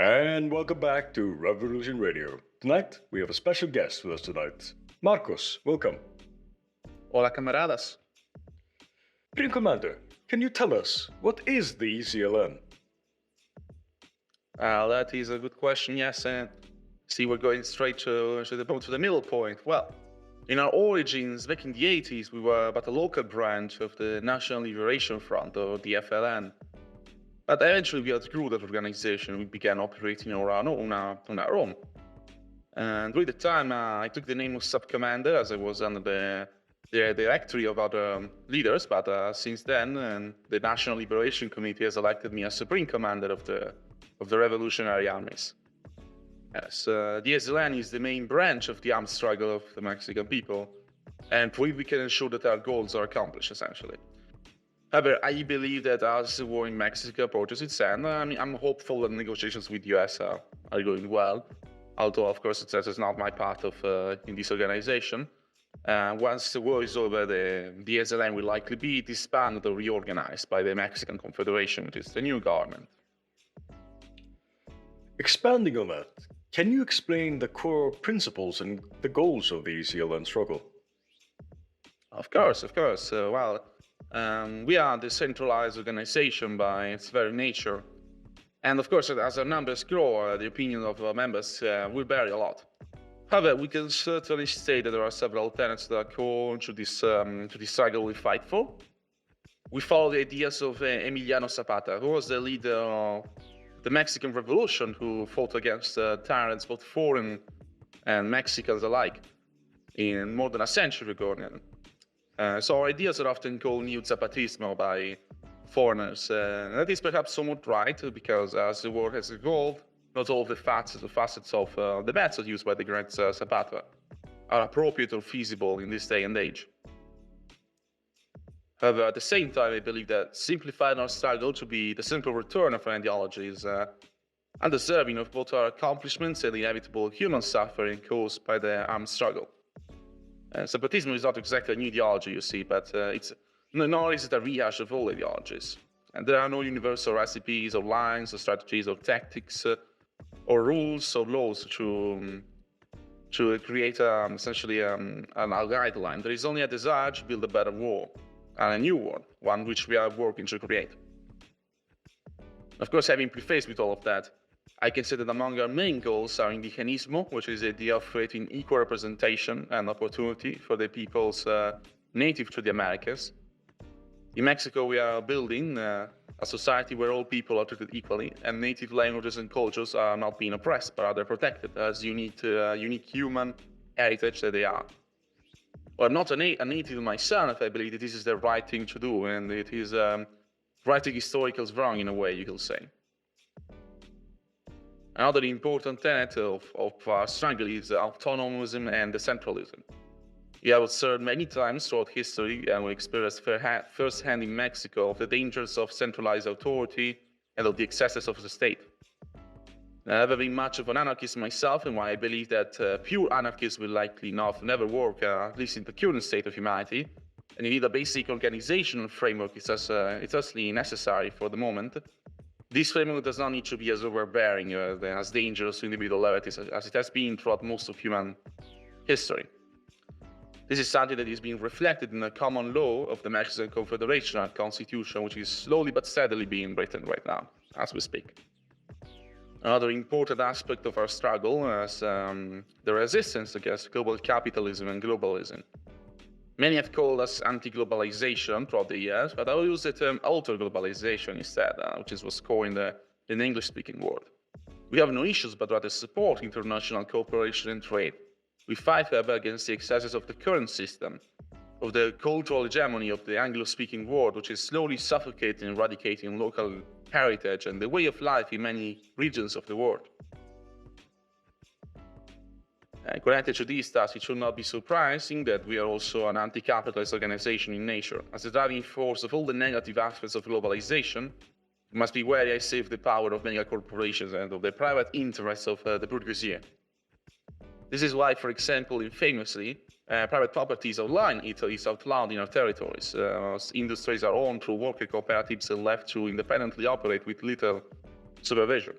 And welcome back to Revolution Radio. Tonight, we have a special guest with us tonight. Marcos, welcome. Hola, camaradas. Green Commander, can you tell us, what is the ECLN? That is a good question, yes, and see, we're going straight to the middle point. Well, in our origins, back in the 80s, we were but a local branch of the National Liberation Front, or the FLN. But eventually we outgrew that organization. We began operating on our own. And during the time, I took the name of sub-commander, as I was under the directory of other leaders. But since then, the National Liberation Committee has elected me as supreme commander of the revolutionary armies. Yes, the SLN is the main branch of the armed struggle of the Mexican people, and we can ensure that our goals are accomplished, essentially. However, I believe that as the war in Mexico approaches its end, I'm hopeful that negotiations with the US are going well, although, of course, that is not my part of in this organization. Once the war is over, the SLN will likely be disbanded or reorganized by the Mexican Confederation, which is the new government. Expanding on that, can you explain the core principles and the goals of the ECLN struggle? Of course. We are a decentralized organization by its very nature. And of course, as our numbers grow, the opinion of our members will vary a lot. However, we can certainly say that there are several tenets that are core to this struggle we fight for. We follow the ideas of Emiliano Zapata, who was the leader of the Mexican Revolution, who fought against tyrants, both foreign and Mexicans alike, in more than a century ago. So our ideas are often called New Zapatismo by foreigners. That is perhaps somewhat right, because as the war has evolved, not all of the facets of the methods used by the great Zapata are appropriate or feasible in this day and age. However, at the same time, I believe that simplifying our struggle to be the simple return of our ideology is undeserving of both our accomplishments and the inevitable human suffering caused by the armed struggle. Zapatism is not exactly a new ideology, you see, but nor is it a rehash of all ideologies. And there are no universal recipes or lines or strategies or tactics or rules or laws to create essentially a guideline. There is only a desire to build a better war, and a new war, one which we are working to create. Of course, having prefaced with all of that, I can say that among our main goals are indigenismo, which is the idea of creating equal representation and opportunity for the peoples native to the Americas. In Mexico, we are building a society where all people are treated equally, and native languages and cultures are not being oppressed, but rather protected as unique human heritage that they are. Well, I'm not a native myself. I believe that this is the right thing to do, and it is righting historicals wrong in a way, you could say. Another important tenet of our struggle is autonomism and decentralism. We have observed many times throughout history, and we experienced firsthand in Mexico, of the dangers of centralized authority and of the excesses of the state. I've never been much of an anarchist myself, and why I believe that pure anarchism will likely never work, at least in the current state of humanity. And indeed, a basic organizational framework is absolutely necessary for the moment. This framework does not need to be as overbearing, as dangerous to individual liberties as it has been throughout most of human history. This is something that is being reflected in the common law of the Mexican Confederation and Constitution, which is slowly but steadily being written right now, as we speak. Another important aspect of our struggle is the resistance against global capitalism and globalism. Many have called us anti-globalization throughout the years, but I will use the term alter-globalization instead, which is what's called in the English-speaking world. We have no issues, but rather support international cooperation and trade. We fight, however, against the excesses of the current system, of the cultural hegemony of the Anglo-speaking world, which is slowly suffocating and eradicating local heritage and the way of life in many regions of the world. Connected to these tasks, it should not be surprising that we are also an anti-capitalist organization in nature. As the driving force of all the negative aspects of globalization, we must be wary I save the power of mega corporations and of the private interests of the bourgeoisie. This is why, for example, infamously, private properties online is outlawed in our territories. Industries are owned through worker cooperatives and left to independently operate with little supervision.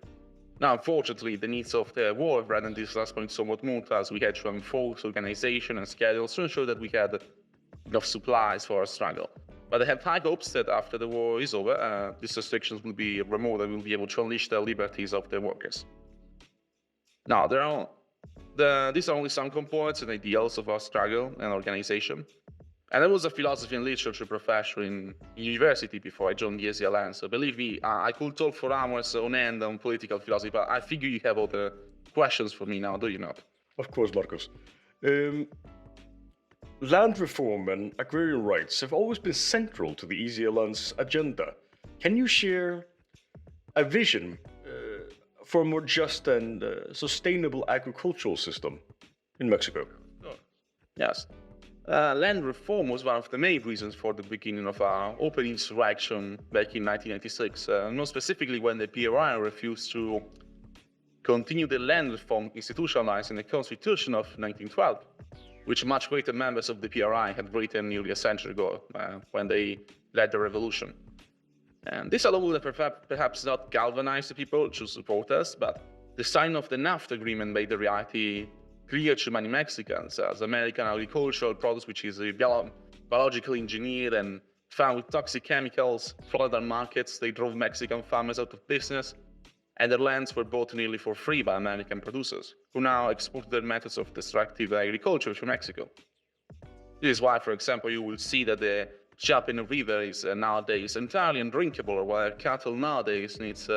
Now, unfortunately, the needs of the war have rendered this last point somewhat moot, as we had to enforce organization and schedules to ensure that we had enough supplies for our struggle. But I have high hopes that after the war is over, these restrictions will be removed and we'll be able to unleash the liberties of the workers. Now, these are only some components and ideals of our struggle and organization. And I was a philosophy and literature professor in university before I joined the ASEAN. So believe me, I could talk for hours on end on political philosophy, but I figure you have other questions for me now, do you not? Of course, Marcos. Land reform and agrarian rights have always been central to the EZLN's agenda. Can you share a vision for a more just and sustainable agricultural system in Mexico? Sure. Yes. Land reform was one of the main reasons for the beginning of our open insurrection back in 1996, more specifically when the PRI refused to continue the land reform institutionalized in the Constitution of 1912, which much greater members of the PRI had written nearly a century ago when they led the revolution. And this alone would have perhaps not galvanized the people to support us, but the signing of the NAFTA agreement made the reality clear to many Mexicans, as American agricultural products, which is biologically engineered and found with toxic chemicals, flooded our markets. They drove Mexican farmers out of business, and their lands were bought nearly for free by American producers, who now exported their methods of destructive agriculture to Mexico. This is why, for example, you will see that the Chapin River is nowadays entirely undrinkable, while cattle nowadays needs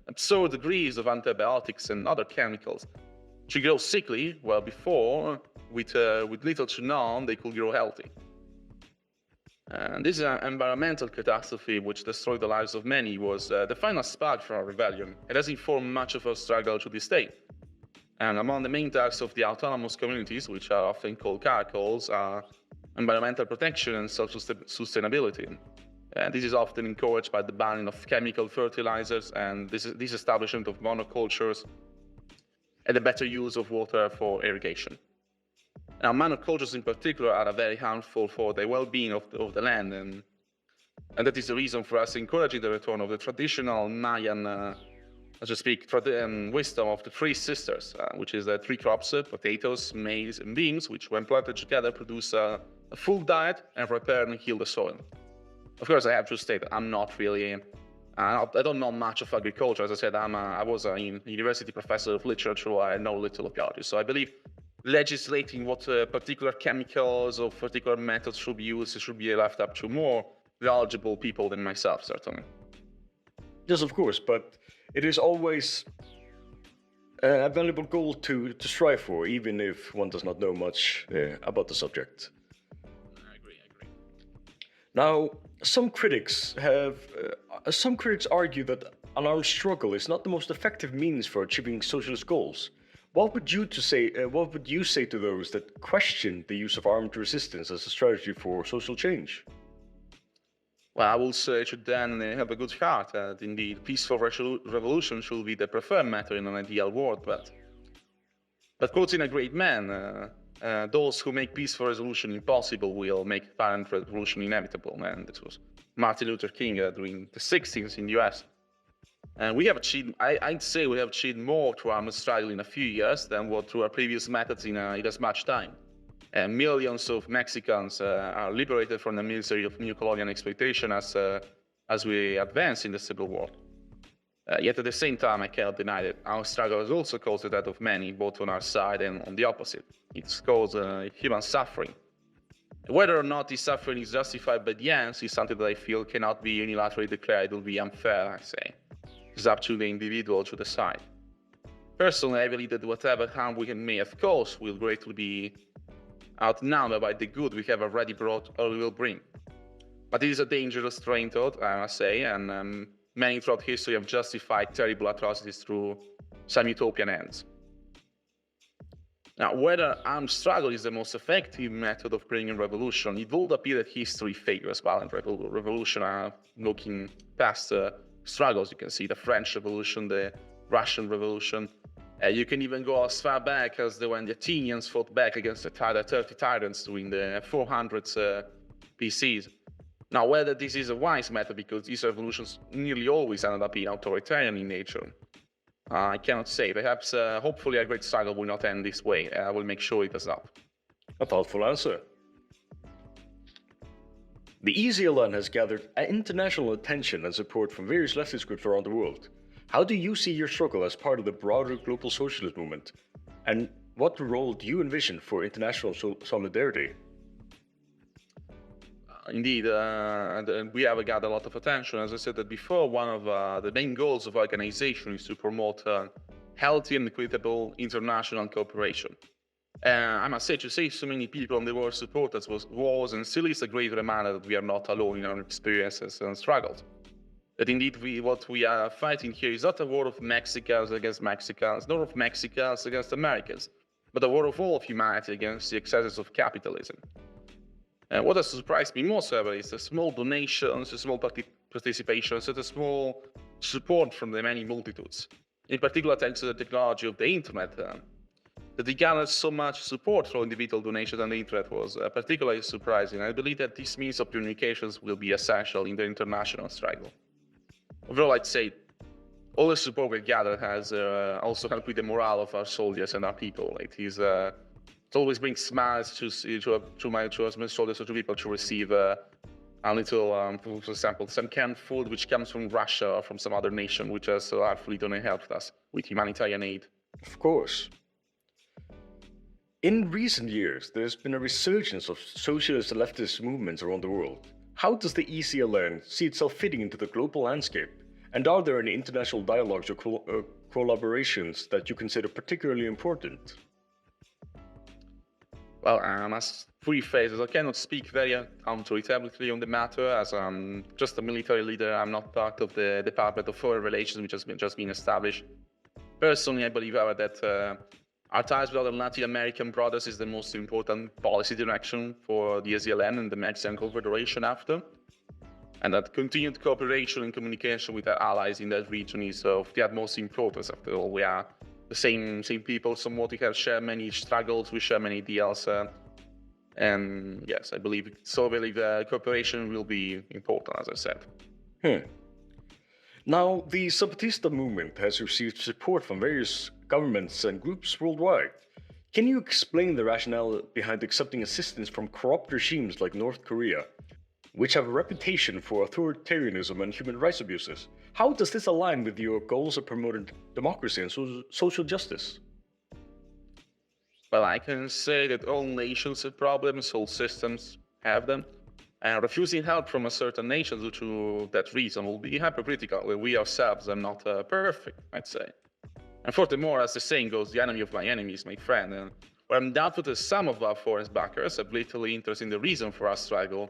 absurd degrees of antibiotics and other chemicals to grow sickly, while before, with little to none, they could grow healthy. And this environmental catastrophe, which destroyed the lives of many, was the final spark for our rebellion. It has informed much of our struggle to this day. And among the main tasks of the autonomous communities, which are often called caracols, are environmental protection and self-sustainability. And this is often encouraged by the banning of chemical fertilizers and this establishment of monocultures and the better use of water for irrigation. Now, monocultures in particular are very harmful for the well-being of the land, and that is the reason for us encouraging the return of the traditional Mayan, wisdom of the three sisters, which is the three crops, potatoes, maize, and beans, which when planted together produce a full diet and repair and heal the soil. Of course, I have to state that I'm not really I don't know much of agriculture. As I said, I was a university professor of literature. I know little of biology. So I believe legislating what particular chemicals or particular methods should be used should be left up to more knowledgeable people than myself, certainly. Yes, of course, but it is always a valuable goal to strive for, even if one does not know much about the subject. I agree. Now, some critics argue that an armed struggle is not the most effective means for achieving socialist goals. What would you say to those that question the use of armed resistance as a strategy for social change? Well, I will say to them they have a good heart, that indeed peaceful revolution should be the preferred method in an ideal world, but quoting a great man, those who make peaceful resolution impossible will make violent revolution inevitable. And this was Martin Luther King during the 60s in the US. And we have achieved, I'd say we have achieved more through armed struggle in a few years than what through our previous methods in as much time. And millions of Mexicans are liberated from the misery of neo-colonial exploitation as we advance in the Civil War. Yet at the same time, I cannot deny that our struggle has also caused the death of many, both on our side and on the opposite. It's caused human suffering. Whether or not this suffering is justified by the ends is something that I feel cannot be unilaterally declared. It will be unfair, I say. It's up to the individual to decide. Personally, I believe that whatever harm we may have caused will greatly be outnumbered by the good we have already brought or will bring. But it is a dangerous train thought, I must say, and many throughout history have justified terrible atrocities through some utopian ends. Now, whether armed struggle is the most effective method of bringing revolution, it would appear that history favors violent revolution. Looking past struggles, you can see the French Revolution, the Russian Revolution. You can even go as far back as when the Athenians fought back against the 30 tyrants during the 400s BCs. Now, whether this is a wise method, because these revolutions nearly always ended up being authoritarian in nature, I cannot say. Perhaps, hopefully, a great struggle will not end this way. I will make sure it does not. A thoughtful answer. The EZLN has gathered international attention and support from various leftist groups around the world. How do you see your struggle as part of the broader global socialist movement? And what role do you envision for international solidarity? Indeed, we have gathered a lot of attention. As I said that before, one of the main goals of organization is to promote healthy and equitable international cooperation. I must say, to see so many people in the world support us was and still is a great reminder that we are not alone in our experiences and struggles. That indeed, what we are fighting here is not a war of Mexicans against Mexicans, nor of Mexicans against Americans, but a war of all of humanity against the excesses of capitalism. And what has surprised me most ever is the small donations, the small participations, and the small support from the many multitudes. In particular, thanks to the technology of the internet, that they gathered so much support for individual donations on the internet was particularly surprising. I believe that this means of communications will be essential in the international struggle. Overall, I'd say all the support we gathered has also helped with the morale of our soldiers and our people. It always brings smiles to us soldiers or to people to receive a little, for example, some canned food which comes from Russia or from some other nation, which has so helpfully helped us with humanitarian aid. Of course. In recent years, there's been a resurgence of socialist and leftist movements around the world. How does the ECLN see itself fitting into the global landscape? And are there any international dialogues or collaborations that you consider particularly important? Well, I must preface that I cannot speak very authoritatively on the matter, as I'm just a military leader. I'm not part of the Department of Foreign Relations, which has just been established. Personally, I believe, however, that our ties with other Latin American brothers is the most important policy direction for the EZLN and the Mexican Confederation after. And that continued cooperation and communication with our allies in that region is of the utmost importance. After all, we are the same people, somewhat. We have shared many struggles, we share many ideals. And yes, I believe cooperation will be important, as I said. Now, the Zapatista movement has received support from various governments and groups worldwide. Can you explain the rationale behind accepting assistance from corrupt regimes like North Korea, which have a reputation for authoritarianism and human rights abuses? How does this align with your goals of promoting democracy and social justice? Well, I can say that all nations have problems, all systems have them. And refusing help from a certain nation due to that reason will be hypocritical. We ourselves are not perfect, I'd say. And furthermore, as the saying goes, the enemy of my enemy is my friend. And where I'm doubtful that some of our foreign backers have little interest in the reason for our struggle,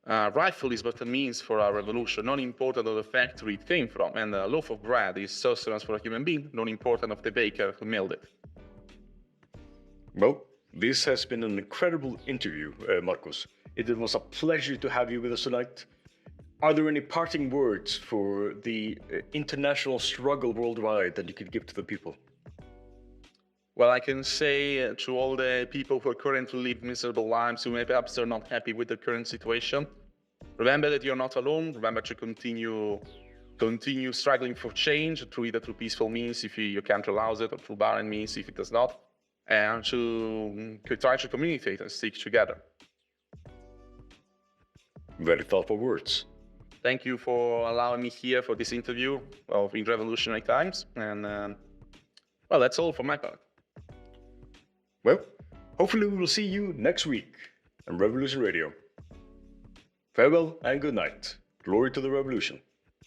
rifle is but a means for our revolution, not important of the factory it came from, and a loaf of bread is sustenance for a human being, not important of the baker who milled it. Well, this has been an incredible interview, Marcos. It was a pleasure to have you with us tonight. Are there any parting words for the international struggle worldwide that you could give to the people? Well, I can say to all the people who currently live miserable lives, who perhaps are not happy with the current situation, remember that you're not alone. Remember to continue struggling for change either through peaceful means if your country allows it, or through violent means if it does not, and to try to communicate and stick together. Very thoughtful words. Thank you for allowing me here for this interview in revolutionary times. And well, that's all from my part. Well, hopefully we will see you next week on Revolution Radio. Farewell and good night. Glory to the revolution.